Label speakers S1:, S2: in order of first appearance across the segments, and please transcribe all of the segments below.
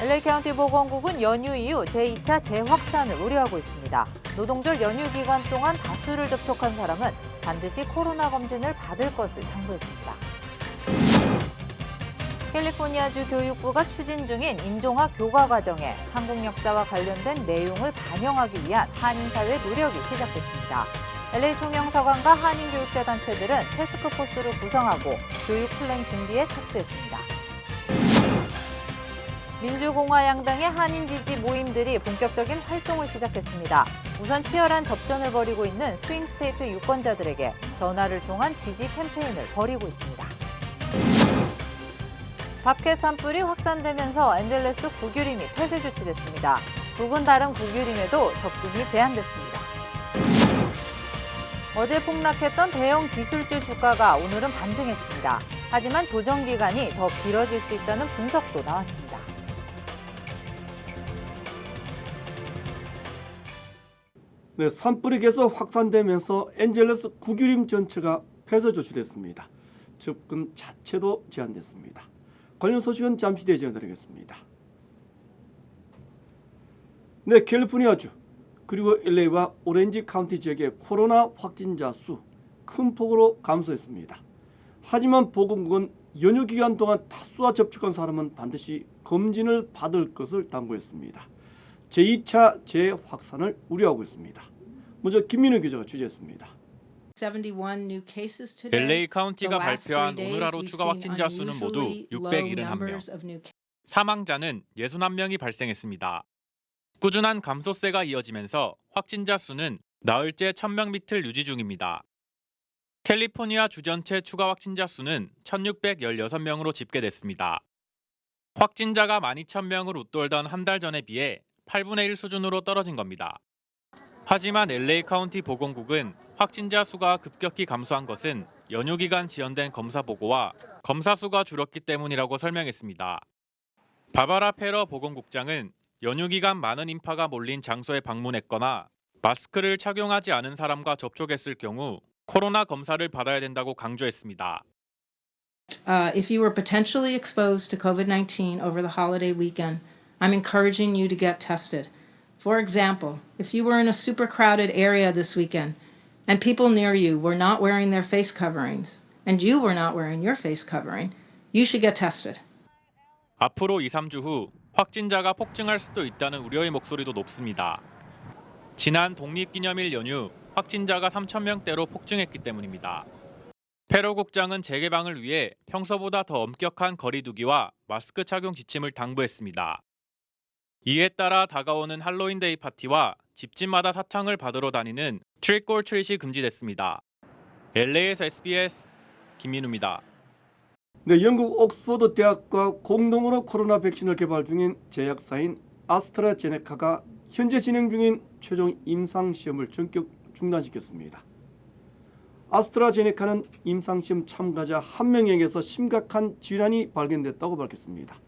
S1: LA 카운티 보건국은 연휴 이후 제2차 재확산을 우려하고 있습니다. 노동절 연휴 기간 동안 다수를 접촉한 사람은 반드시 코로나 검진을 받을 것을 당부했습니다. 캘리포니아주 교육부가 추진 중인 인종학 교과 과정에 한국 역사와 관련된 내용을 반영하기 위한 한인사회 노력이 시작됐습니다. LA 총영사관과 한인교육자단체들은 태스크포스를 구성하고 교육 플랜 준비에 착수했습니다. 민주공화 양당의 한인 지지 모임들이 본격적인 활동을 시작했습니다. 우선 치열한 접전을 벌이고 있는 스윙스테이트 유권자들에게 전화를 통한 지지 캠페인을 벌이고 있습니다. 밥캣 산불이 확산되면서 앤젤레스 국유림이 폐쇄 조치됐습니다. 북은 다른 국유림에도 접근이 제한됐습니다. 어제 폭락했던 대형 기술주 주가가 오늘은 반등했습니다. 하지만 조정 기간이 더 길어질 수 있다는 분석도 나왔습니다.
S2: 네, 산불이 계속 확산되면서 앤젤레스 국유림 전체가 폐쇄 조치됐습니다. 접근 자체도 제한됐습니다. 관련 소식은 잠시 뒤에 전해드리겠습니다. 네, 캘리포니아주 그리고 LA와 오렌지 카운티 지역의 코로나 확진자 수 큰 폭으로 감소했습니다. 하지만 보건국은 연휴 기간 동안 다수와 접촉한 사람은 반드시 검진을 받을 것을 당부했습니다. 제2차 재확산을 우려하고 있습니다. 먼저 김민우 기자가 취재했습니다.
S3: LA 카운티가 발표한 오늘 하루 추가 확진자 수는 모두 671명. 사망자는 61명이 발생했습니다. 꾸준한 감소세가 이어지면서 확진자 수는 나흘째 1000명 밑을 유지 중입니다. 캘리포니아 주 전체 추가 확진자 수는 1616명으로 집계됐습니다. 확진자가 12,000명을 웃돌던 한 달 전에 비해 8분의 1 수준으로 떨어진 겁니다. 하지만 LA 카운티 보건국은 확진자 수가 급격히 감소한 것은 연휴 기간 지연된 검사 보고와 검사 수가 줄었기 때문이라고 설명했습니다. 바바라 페러 보건국장은 연휴 기간 많은 인파가 몰린 장소에 방문했거나 마스크를 착용하지 않은 사람과 접촉했을 경우 코로나 검사를 받아야 된다고 강조했습니다.
S4: If you were potentially exposed to COVID-19 over the holiday weekend, I'm encouraging you to get tested. For example, if you were in a super crowded area this weekend and people near you were not wearing their face coverings and you were not wearing your face covering, you should get tested.
S3: 앞으로 2, 3주 후 확진자가 폭증할 수도 있다는 우려의 목소리도 높습니다. 지난 독립기념일 연휴 확진자가 3,000명대로 폭증했기 때문입니다. 페로 국장은 재개방을 위해 평소보다 더 엄격한 거리 두기와 마스크 착용 지침을 당부했습니다. 이에 따라 다가오는 할로윈데이 파티와 집집마다 사탕을 받으러 다니는 트릭 올 트릿이 금지됐습니다. LA에서 SBS 김민우입니다.
S2: 네, 영국 옥스퍼드 대학과 공동으로 코로나 백신을 개발 중인 제약사인 아스트라제네카가 현재 진행 중인 최종 임상시험을 전격 중단시켰습니다. 아스트라제네카는 임상시험 참가자 1명에게서 심각한 질환이 발견됐다고 밝혔습니다.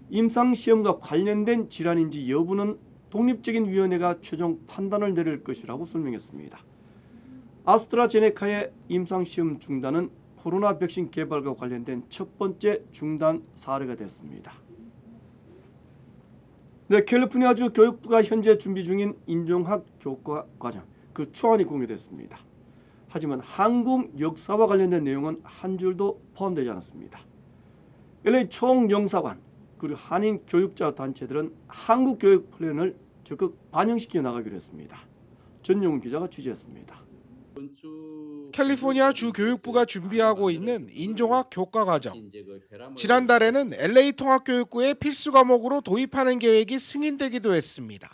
S2: 임상시험과 관련된 질환인지 여부는 독립적인 위원회가 최종 판단을 내릴 것이라고 설명했습니다. 아스트라제네카의 임상시험 중단은 코로나 백신 개발과 관련된 첫 번째 중단 사례가 됐습니다. 네, 캘리포니아주 교육부가 현재 준비 중인 인종학 교과 과정 그 초안이 공개됐습니다. 하지만 한국 역사와 관련된 내용은 한 줄도 포함되지 않았습니다. LA 총영사관 그리고 한인 교육자 단체들은 한국 교육 플랜을 적극 반영시켜 나가기로 했습니다. 전용훈 기자가 취재했습니다.
S5: 캘리포니아 주 교육부가 준비하고 있는 인종학 교과 과정. 지난달에는 LA 통합교육부의 필수 과목으로 도입하는 계획이 승인되기도 했습니다.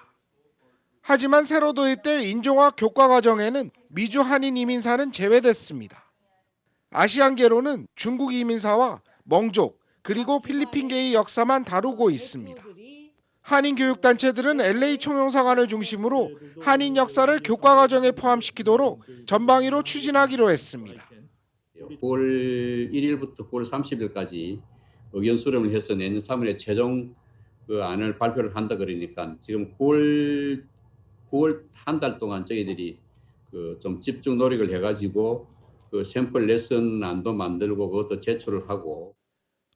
S5: 하지만 새로 도입될 인종학 교과 과정에는 미주 한인 이민사는 제외됐습니다. 아시안계로는 중국 이민사와 멍족 그리고 필리핀계의 역사만 다루고 있습니다. 한인 교육단체들은 LA 총영사관을 중심으로 한인 역사를 교과 과정에 포함시키도록 전방위로 추진하기로 했습니다.
S6: 9월 1일부터 9월 30일까지 의견 수렴을 해서 내년 3월에 최종 그 안을 발표를 한다 그러니까 지금 9월 한 달 동안 저희들이 그 좀 집중 노력을 해가지고 그 샘플 레슨 안도 만들고 그것도 제출을 하고.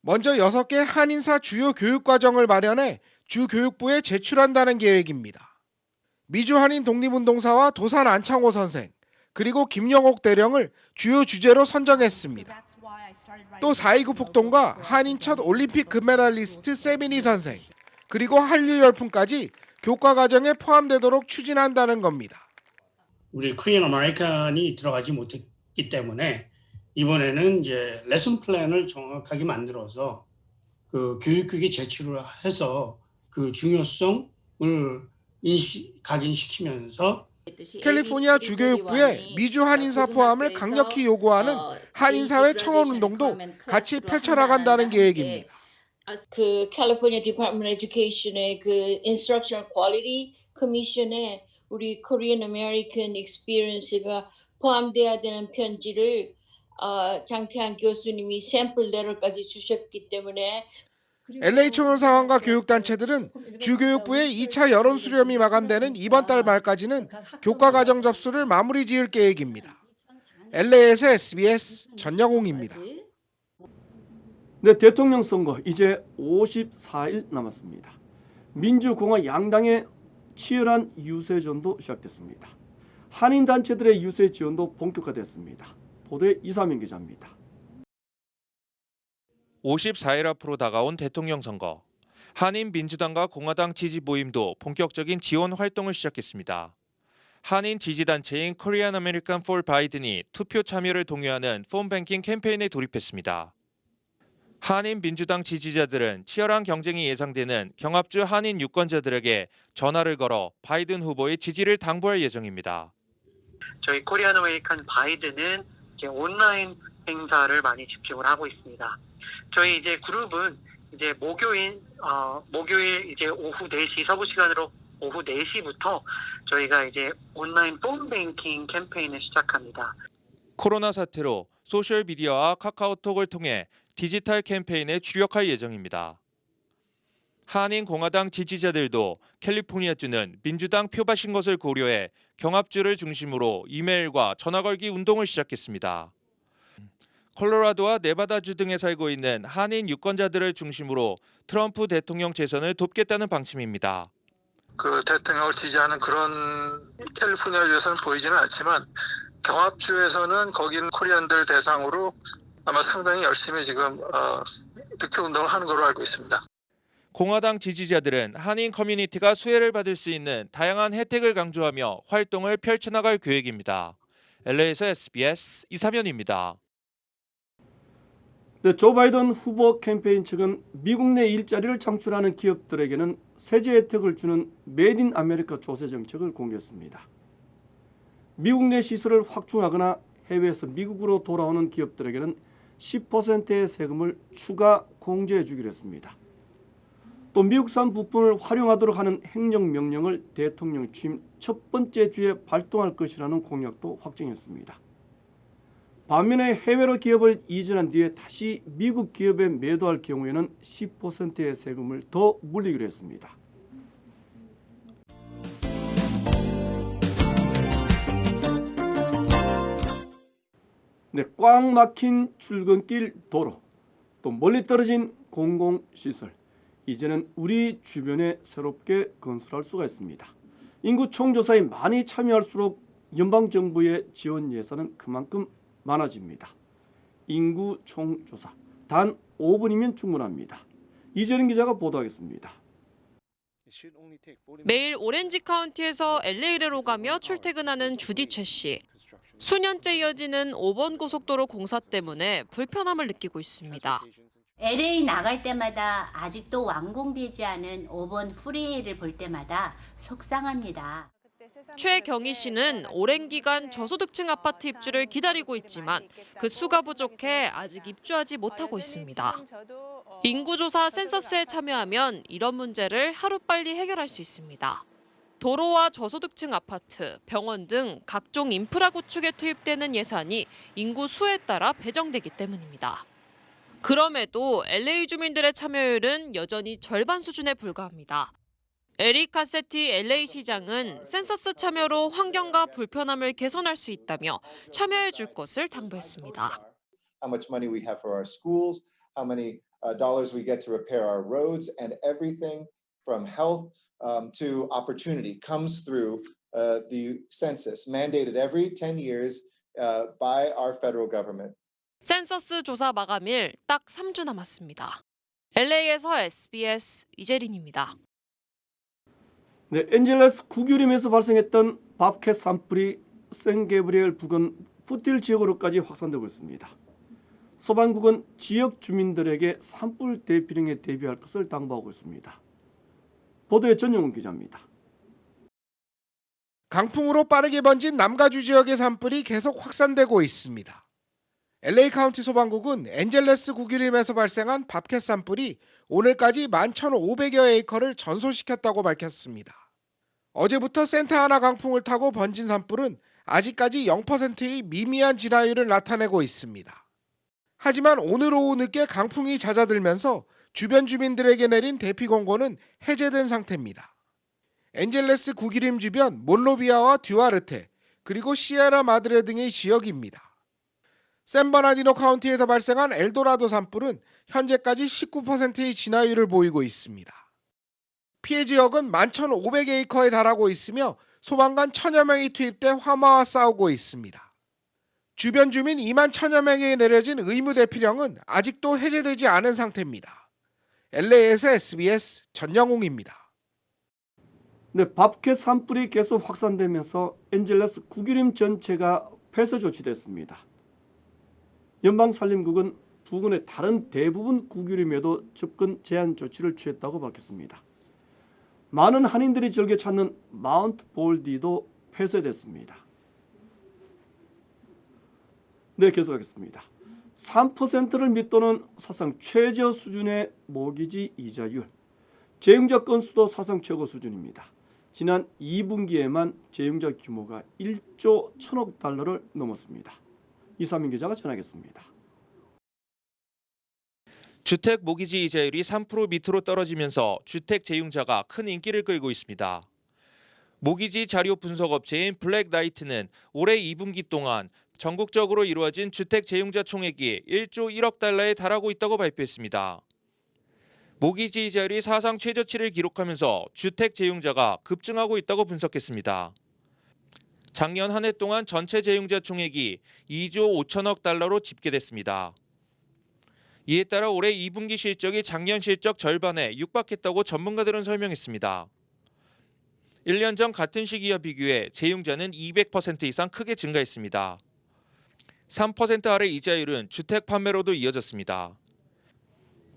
S5: 먼저 6개 한인사 주요 교육과정을 마련해 주교육부에 제출한다는 계획입니다. 미주 한인 독립운동사와 도산 안창호 선생, 그리고 김영옥 대령을 주요 주제로 선정했습니다. 또 4.29 폭동과 한인 첫 올림픽 금메달리스트 세비니 선생, 그리고 한류 열풍까지 교과 과정에 포함되도록 추진한다는 겁니다.
S7: 우리 코리안 아메리칸이 들어가지 못했기 때문에 이번에는 이제 레슨 플랜을 정확하게 만들어서 그 교육국에 제출을 해서 그 중요성을 각인시키면서
S5: 캘리포니아 주교육부의 미주 한인사 포함을 강력히 요구하는 한인사회 청원운동도 같이 펼쳐나간다는 계획입니다.
S8: 그 캘리포니아 디파트먼트 에듀케이션의 그 인스트럭셔널 퀄리티 커미션에 우리 코리안 아메리칸 익스피리언스가 포함돼야 되는 편지를 장태환 교수님이 샘플 레터까지 주셨기 때문에
S5: LA 청원사관과 교육단체들은 주교육부의 2차 여론 수렴이 마감되는 이번 달 말까지는 교과과정 접수를 마무리 지을 계획입니다. LA에서 SBS 전영웅입니다.
S2: 네, 대통령 선거 이제 54일 남았습니다. 민주공화 양당의 치열한 유세전도 시작됐습니다. 한인단체들의 유세 지원도 본격화됐습니다. 보도에 이사민 기자입니다.
S9: 54일 앞으로 다가온 대통령 선거. 한인 민주당과 공화당 지지 모임도 본격적인 지원 활동을 시작했습니다. 한인 지지단체인 Korean American for Biden이 투표 참여를 독려하는 폰뱅킹 캠페인에 돌입했습니다. 한인 민주당 지지자들은 치열한 경쟁이 예상되는 경합주 한인 유권자들에게 전화를 걸어 바이든 후보의 지지를 당부할 예정입니다.
S10: 저희 코리안 아메리칸 바이든은 이제 온라인 행사를 많이 집중을 하고 있습니다. 저희 이제 그룹은 이제 목요일 이제 오후 4시 서부 시간으로 오후 4시부터 저희가 이제 온라인 폰뱅킹 캠페인을 시작합니다.
S9: 코로나 사태로 소셜 미디어와 카카오톡을 통해 디지털 캠페인에 주력할 예정입니다. 한인 공화당 지지자들도 캘리포니아주는 민주당 표밭인 것을 고려해 경합주를 중심으로 이메일과 전화 걸기 운동을 시작했습니다. 콜로라도와 네바다주 등에 살고 있는 한인 유권자들을 중심으로 트럼프 대통령 재선을 돕겠다는 방침입니다.
S11: 그 대통령을 지지하는 그런 캘리포니아주에서는 보이지는 않지만 경합주에서는 거긴 코리안들 대상으로 아마 상당히 열심히 지금 득표 운동을 하는 걸로 알고 있습니다.
S9: 공화당 지지자들은 한인 커뮤니티가 수혜를 받을 수 있는 다양한 혜택을 강조하며 활동을 펼쳐나갈 계획입니다. LA에서 SBS 이사면입니다.
S2: 네, 조 바이든 후보 캠페인 측은 미국 내 일자리를 창출하는 기업들에게는 세제 혜택을 주는 메이드 인 아메리카 조세 정책을 공개했습니다. 미국 내 시설을 확충하거나 해외에서 미국으로 돌아오는 기업들에게는 10%의 세금을 추가 공제해 주기로 했습니다. 또 미국산 부품을 활용하도록 하는 행정명령을 대통령 취임 첫 번째 주에 발동할 것이라는 공약도 확정했습니다. 반면에 해외로 기업을 이전한 뒤에 다시 미국 기업에 매도할 경우에는 10%의 세금을 더 물리기로 했습니다. 네, 꽉 막힌 출근길 도로, 또 멀리 떨어진 공공시설, 이제는 우리 주변에 새롭게 건설할 수가 있습니다. 인구 총조사에 많이 참여할수록 연방정부의 지원 예산은 그만큼 많아집니다. 인구 총조사, 단 5분이면 충분합니다. 이재린 기자가 보도하겠습니다.
S12: 매일 오렌지 카운티에서 LA로 가며 출퇴근하는 주디 최 씨. 수년째 이어지는 5번 고속도로 공사 때문에 불편함을 느끼고 있습니다.
S13: LA 나갈 때마다 아직도 완공되지 않은 5번 프리웨이를 볼 때마다 속상합니다.
S12: 최경희 씨는 오랜 기간 저소득층 아파트 입주를 기다리고 있지만 그 수가 부족해 아직 입주하지 못하고 있습니다. 인구조사 센서스에 참여하면 이런 문제를 하루빨리 해결할 수 있습니다. 도로와 저소득층 아파트, 병원 등 각종 인프라 구축에 투입되는 예산이 인구 수에 따라 배정되기 때문입니다. 그럼에도 LA 주민들의 참여율은 여전히 절반 수준에 불과합니다. 에릭 카세티 LA 시장은 센서스 참여로 환경과 불편함을 개선할 수 있다며 참여해 줄 것을 당부했습니다.
S14: How much money we have for our schools, how many dollars we get to repair our roads, and everything from health to opportunity comes through the census, mandated every 10 years by our federal government.
S12: 센서스 조사 마감일 딱 3주 남았습니다. LA에서 SBS 이재린입니다.
S2: 네, 엔젤레스 구규림에서 발생했던 밥캣 산불이 샌게브리엘 부근 푸틸 지역으로까지 확산되고 있습니다. 소방국은 지역 주민들에게 산불 대피령에 대비할 것을 당부하고 있습니다. 보도에 전용훈 기자입니다.
S5: 강풍으로 빠르게 번진 남가주 지역의 산불이 계속 확산되고 있습니다. LA 카운티 소방국은 엔젤레스 구규림에서 발생한 밥캣 산불이 오늘까지 11,500여 에이커를 전소시켰다고 밝혔습니다. 어제부터 센타아나 강풍을 타고 번진 산불은 아직까지 0%의 미미한 진화율을 나타내고 있습니다. 하지만 오늘 오후 늦게 강풍이 잦아들면서 주변 주민들에게 내린 대피 공고는 해제된 상태입니다. 엔젤레스 구규림 주변 몰로비아와 듀아르테 그리고 시에라 마드레 등의 지역입니다. 샌버나디노 카운티에서 발생한 엘도라도 산불은 현재까지 19%의 진화율을 보이고 있습니다. 피해 지역은 11,500에이커에 달하고 있으며 소방관 1,000여 명이 투입돼 화마와 싸우고 있습니다. 주변 주민 2만 1,000여 명에 내려진 의무 대피령은 아직도 해제되지 않은 상태입니다. LA에서 SBS 전영웅입니다.
S2: 네, 밥캣 산불이 계속 확산되면서 엔젤레스 구규림 전체가 폐쇄 조치됐습니다. 연방산림국은 부근의 다른 대부분 구규림에도 접근 제한 조치를 취했다고 밝혔습니다. 많은 한인들이 즐겨 찾는 마운트 볼디도 폐쇄됐습니다. 네, 계속하겠습니다. 3%를 밑도는 사상 최저 수준의 모기지 이자율, 재융자 건수도 사상 최고 수준입니다. 지난 2분기에만 재융자 규모가 1조 1천억 달러를 넘었습니다. 이상민 기자가 전하겠습니다.
S9: 주택 모기지 이자율이 3% 밑으로 떨어지면서 주택 재융자가 큰 인기를 끌고 있습니다. 모기지 자료 분석 업체인 블랙나이트는 올해 2분기 동안 전국적으로 이루어진 주택 재융자 총액이 1조 1억 달러에 달하고 있다고 발표했습니다. 모기지 이자율이 사상 최저치를 기록하면서 주택 재융자가 급증하고 있다고 분석했습니다. 작년 한 해 동안 전체 재융자 총액이 2조 5천억 달러로 집계됐습니다. 이에 따라 올해 2분기 실적이 작년 실적 절반에 육박했다고 전문가들은 설명했습니다. 1년 전 같은 시기와 비교해 재융자는 200% 이상 크게 증가했습니다. 3% 아래 이자율은 주택 판매로도 이어졌습니다.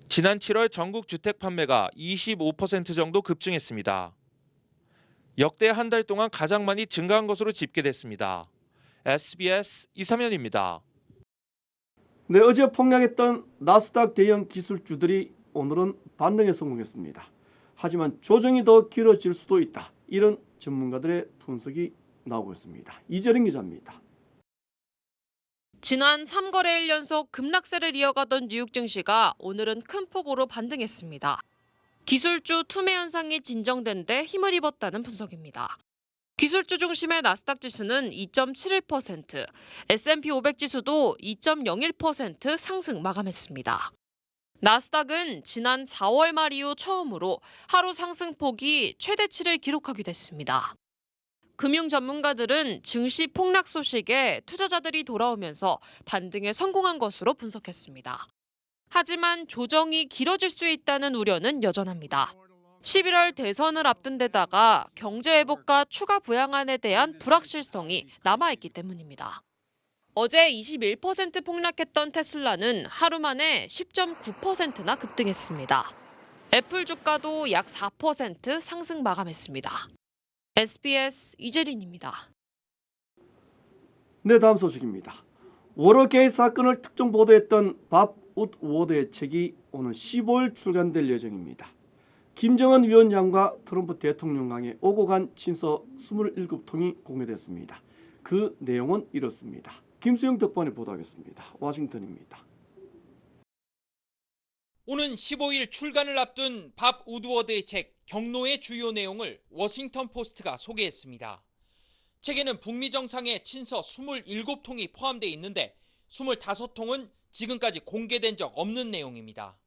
S9: 지난 7월 전국 주택 판매가 25% 정도 급증했습니다. 역대 한 달 동안 가장 많이 증가한 것으로 집계됐습니다. SBS 이삼현입니다.
S2: 네, 어제 폭락했던 나스닥 대형 기술주들이 오늘은 반등에 성공했습니다. 하지만 조정이 더 길어질 수도 있다. 이런 전문가들의 분석이 나오고 있습니다. 이재린 기자입니다.
S12: 지난 3거래일 연속 급락세를 이어가던 뉴욕 증시가 오늘은 큰 폭으로 반등했습니다. 기술주 투매 현상이 진정된 데 힘을 입었다는 분석입니다. 기술주 중심의 나스닥 지수는 2.71%, S&P 500 지수도 2.01% 상승 마감했습니다. 나스닥은 지난 4월 말 이후 처음으로 하루 상승폭이 최대치를 기록하기도 했습니다. 금융 전문가들은 증시 폭락 소식에 투자자들이 돌아오면서 반등에 성공한 것으로 분석했습니다. 하지만 조정이 길어질 수 있다는 우려는 여전합니다. 11월 대선을 앞둔 데다가 경제 회복과 추가 부양안에 대한 불확실성이 남아있기 때문입니다. 어제 21% 폭락했던 테슬라는 하루 만에 10.9%나 급등했습니다. 애플 주가도 약 4% 상승 마감했습니다. SBS 이재린입니다.
S2: 네, 다음 소식입니다. 워터게이트 사건을 특정 보도했던 밥 우드워드의 책이 오늘 15일 출간될 예정입니다. 김정은 위원장과 트럼프 대통령 간에 오고 간 친서 27통이 공개됐습니다. 그 내용은 이렇습니다. 김수영 덕분에 보도하겠습니다. 워싱턴입니다.
S15: 오는 15일 출간을 앞둔 밥 우드워드의 책 경로의 주요 내용을 워싱턴 포스트가 소개했습니다. 책에는 북미 정상의 친서 27통이 포함되어 있는데 25통은 지금까지 공개된 적 없는 내용입니다.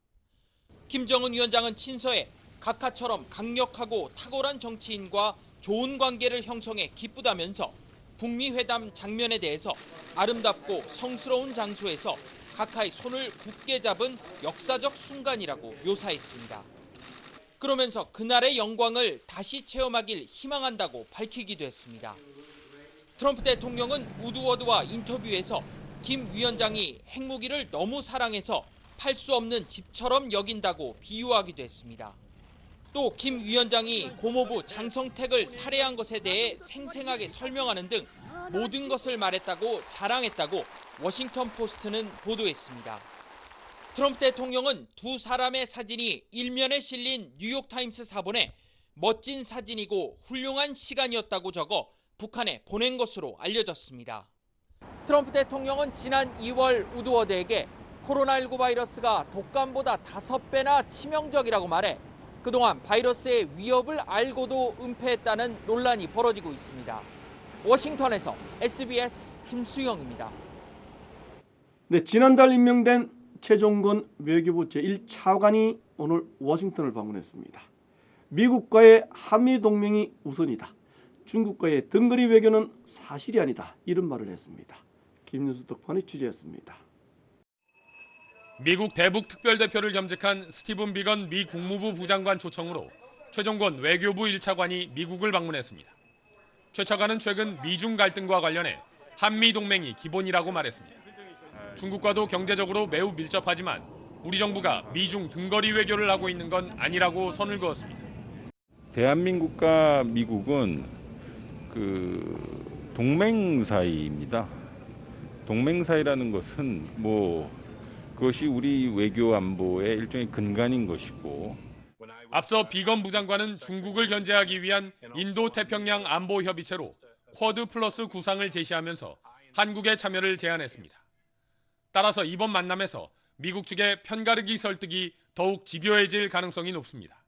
S15: 김정은 위원장은 친서에 각하처럼 강력하고 탁월한 정치인과 좋은 관계를 형성해 기쁘다면서 북미 회담 장면에 대해서 아름답고 성스러운 장소에서 각하의 손을 굳게 잡은 역사적 순간이라고 묘사했습니다. 그러면서 그날의 영광을 다시 체험하길 희망한다고 밝히기도 했습니다. 트럼프 대통령은 우드워드와 인터뷰에서 김 위원장이 핵무기를 너무 사랑해서 팔 수 없는 집처럼 여긴다고 비유하기도 했습니다. 또 김 위원장이 고모부 장성택을 살해한 것에 대해 생생하게 설명하는 등 모든 것을 말했다고 자랑했다고 워싱턴 포스트는 보도했습니다. 트럼프 대통령은 두 사람의 사진이 일면에 실린 뉴욕타임스 사본에 멋진 사진이고 훌륭한 시간이었다고 적어 북한에 보낸 것으로 알려졌습니다. 트럼프 대통령은 지난 2월 우드워드에게 코로나19 바이러스가 독감보다 5배나 치명적이라고 말해 그동안 바이러스의 위협을 알고도 은폐했다는 논란이 벌어지고 있습니다. 워싱턴에서 SBS 김수영입니다.
S2: 네, 지난달 임명된 최종건 외교부 제1차관이 오늘 워싱턴을 방문했습니다. 미국과의 한미 동맹이 우선이다. 중국과의 등거리 외교는 사실이 아니다. 이런 말을 했습니다. 김윤수 특파원이 취재했습니다.
S16: 미국 대북 특별대표를 겸직한 스티븐 비건 미 국무부 부장관 초청으로 최종건 외교부 1차관이 미국을 방문했습니다. 최 차관은 최근 미중 갈등과 관련해 한미 동맹이 기본이라고 말했습니다. 중국과도 경제적으로 매우 밀접하지만 우리 정부가 미중 등거리 외교를 하고 있는 건 아니라고 선을 그었습니다.
S17: 대한민국과 미국은 동맹 사이입니다. 동맹 사이라는 것은 그것이 우리 외교 안보의 일종의 근간인 것이고.
S16: 앞서 비건 부장관은 중국을 견제하기 위한 인도태평양 안보협의체로 쿼드 플러스 구상을 제시하면서 한국의 참여를 제안했습니다. 따라서 이번 만남에서 미국 측의 편가르기 설득이 더욱 집요해질 가능성이 높습니다.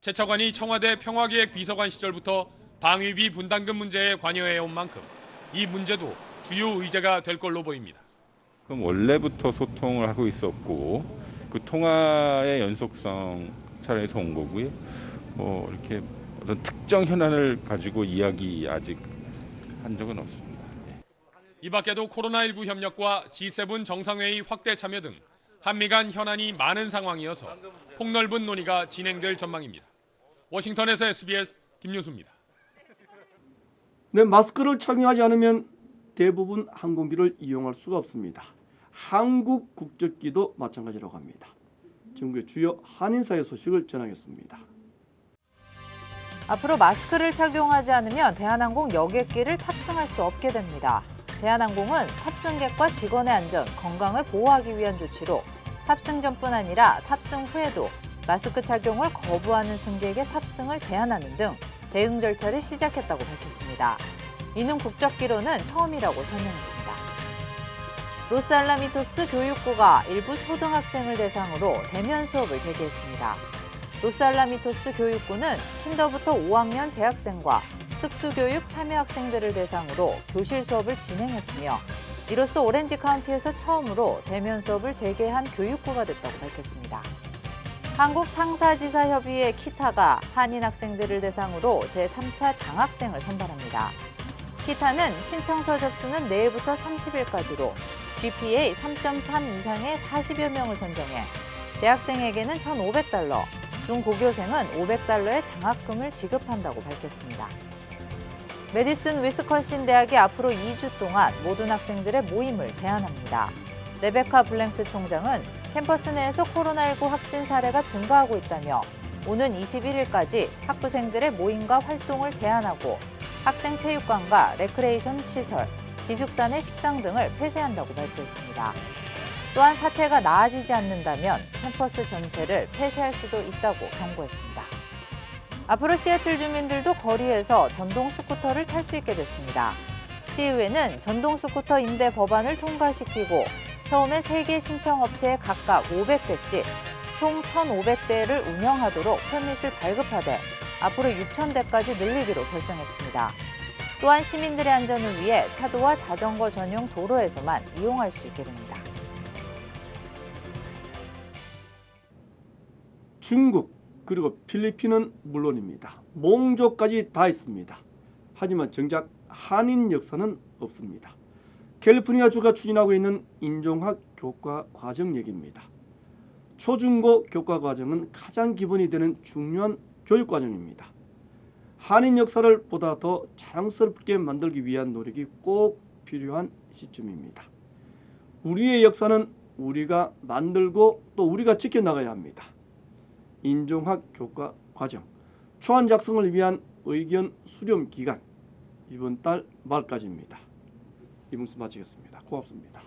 S16: 최 차관이 청와대 평화기획 비서관 시절부터 방위비 분담금 문제에 관여해온 만큼 이 문제도 주요 의제가 될 걸로 보입니다.
S17: 그럼 원래부터 소통을 하고 있었고 그 통화의 연속성 차원에서 온 거고요. 이렇게 어떤 특정 현안을 가지고 이야기 아직 한 적은 없습니다.
S16: 이 밖에도 코로나19 협력과 G7 정상회의 확대 참여 등 한미 간 현안이 많은 상황이어서 폭넓은 논의가 진행될 전망입니다. 워싱턴에서 SBS 김유수입니다.
S2: 네, 마스크를 착용하지 않으면 대부분 항공기를 이용할 수가 없습니다. 한국 국적기도 마찬가지라고 합니다. 전국의 주요 한인사회 소식을 전하겠습니다.
S1: 앞으로 마스크를 착용하지 않으면 대한항공 여객기를 탑승할 수 없게 됩니다. 대한항공은 탑승객과 직원의 안전, 건강을 보호하기 위한 조치로 탑승 전뿐 아니라 탑승 후에도 마스크 착용을 거부하는 승객의 탑승을 제한하는 등 대응 절차를 시작했다고 밝혔습니다. 이는 국적기로는 처음이라고 설명했습니다. 로스알라미토스 교육부가 일부 초등학생을 대상으로 대면 수업을 개최했습니다. 로스알라미토스 교육부는 킨더부터 5학년 재학생과 특수교육 참여 학생들을 대상으로 교실 수업을 진행했으며 이로써 오렌지 카운티에서 처음으로 대면 수업을 재개한 교육부가 됐다고 밝혔습니다. 한국상사지사협의회 키타가 한인 학생들을 대상으로 제3차 장학생을 선발합니다. 키타는 신청서 접수는 내일부터 30일까지로 GPA 3.3 이상의 40여 명을 선정해 대학생에게는 $1,500, 중고교생은 $500의 장학금을 지급한다고 밝혔습니다. 메디슨 위스콘신 대학이 앞으로 2주 동안 모든 학생들의 모임을 제한합니다. 레베카 블랭스 총장은 캠퍼스 내에서 코로나19 확진 사례가 증가하고 있다며 오는 21일까지 학부생들의 모임과 활동을 제한하고 학생 체육관과 레크레이션 시설, 기숙사 내 식당 등을 폐쇄한다고 발표했습니다. 또한 사태가 나아지지 않는다면 캠퍼스 전체를 폐쇄할 수도 있다고 경고했습니다. 앞으로 시애틀 주민들도 거리에서 전동 스쿠터를 탈 수 있게 됐습니다. 시의회는 전동 스쿠터 임대 법안을 통과시키고 처음에 3개 신청업체에 각각 500대씩 총 1,500대를 운영하도록 퍼밋을 발급하되 앞으로 6,000대까지 늘리기로 결정했습니다. 또한 시민들의 안전을 위해 차도와 자전거 전용 도로에서만 이용할 수 있게 됩니다.
S2: 중국 그리고 필리핀은 물론입니다. 몽조까지 다 있습니다. 하지만 정작 한인 역사는 없습니다. 캘리포니아주가 추진하고 있는 인종학 교과 과정 얘기입니다. 초중고 교과 과정은 가장 기본이 되는 중요한 교육 과정입니다. 한인 역사를 보다 더 자랑스럽게 만들기 위한 노력이 꼭 필요한 시점입니다. 우리의 역사는 우리가 만들고 또 우리가 지켜나가야 합니다. 인종학 교과 과정 초안 작성을 위한 의견 수렴 기간 이번 달 말까지입니다. 이 문서 마치겠습니다. 고맙습니다.